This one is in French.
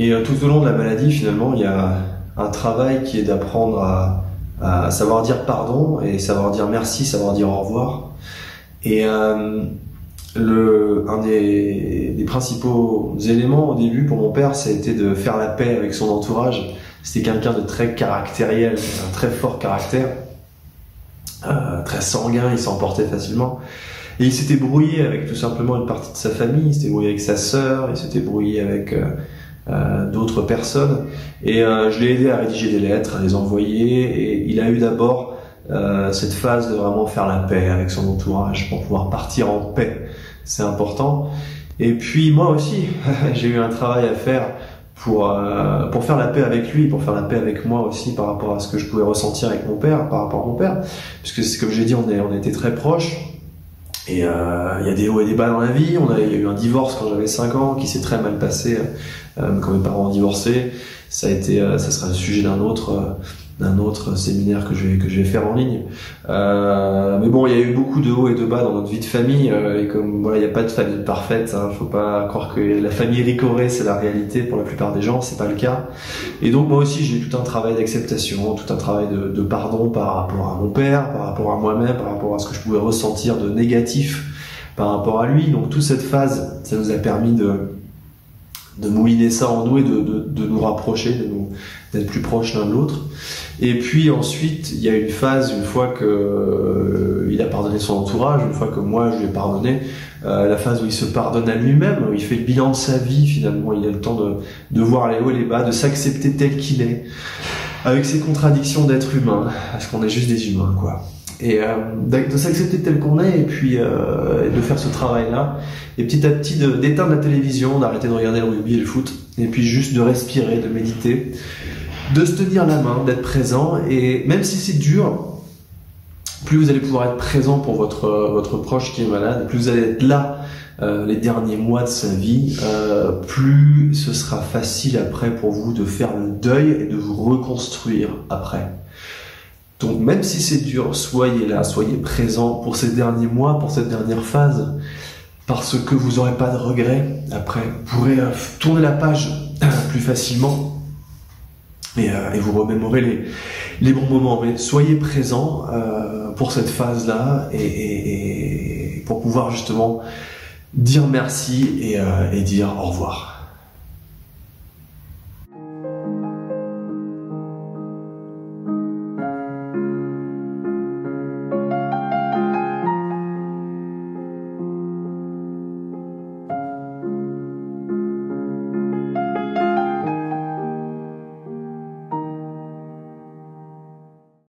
Et tout au long de la maladie, finalement, il y a un travail qui est d'apprendre à savoir dire pardon et savoir dire merci, savoir dire au revoir. Et un des principaux éléments au début pour mon père, ça a été de faire la paix avec son entourage. C'était quelqu'un de très caractériel, un très fort caractère, très sanguin, il s'emportait facilement. Et il s'était brouillé avec tout simplement une partie de sa famille, il s'était brouillé avec sa sœur, il s'était brouillé avec d'autres personnes. Et je l'ai aidé à rédiger des lettres, à les envoyer. Et il a eu d'abord cette phase de vraiment faire la paix avec son entourage pour pouvoir partir en paix. C'est important. Et puis moi aussi, j'ai eu un travail à faire pour faire la paix avec lui, pour faire la paix avec moi aussi par rapport à ce que je pouvais ressentir avec mon père, par rapport à mon père. Puisque c'est comme j'ai dit, on était très proches. Et il y a des hauts et des bas dans la vie. Il y a eu un divorce quand j'avais 5 ans qui s'est très mal passé quand mes parents ont divorcé. Ça sera le sujet d'un autre séminaire que je vais faire en ligne. Mais bon, il y a eu beaucoup de hauts et de bas dans notre vie de famille. Et comme voilà, il n'y a pas de famille parfaite, hein, faut pas croire que la famille ricorée c'est la réalité pour la plupart des gens, c'est pas le cas. Et donc moi aussi j'ai tout un travail d'acceptation, tout un travail de pardon par rapport à mon père, par rapport à moi-même, par rapport à ce que je pouvais ressentir de négatif par rapport à lui. Donc toute cette phase, ça nous a permis de mouliner ça en nous et de nous rapprocher, d'être plus proches l'un de l'autre. Et puis ensuite, il y a une phase, une fois que il a pardonné son entourage, une fois que moi je lui ai pardonné, la phase où il se pardonne à lui-même, où il fait le bilan de sa vie finalement, il a le temps de voir les hauts et les bas, de s'accepter tel qu'il est, avec ses contradictions d'être humain, parce qu'on est juste des humains, quoi. Et de s'accepter tel qu'on est, et puis de faire ce travail-là, et petit à petit d'éteindre la télévision, d'arrêter de regarder le rugby et le foot, et puis juste de respirer, de méditer, de se tenir la main, d'être présent. Et même si c'est dur, plus vous allez pouvoir être présent pour votre proche qui est malade, plus vous allez être là les derniers mois de sa vie, plus ce sera facile après pour vous de faire le deuil et de vous reconstruire après. Donc même si c'est dur, soyez là, soyez présent pour ces derniers mois, pour cette dernière phase, parce que vous n'aurez pas de regrets après. Vous pourrez tourner la page plus facilement et vous remémorer les bons moments. Mais soyez présent pour cette phase-là et pour pouvoir justement dire merci et dire au revoir.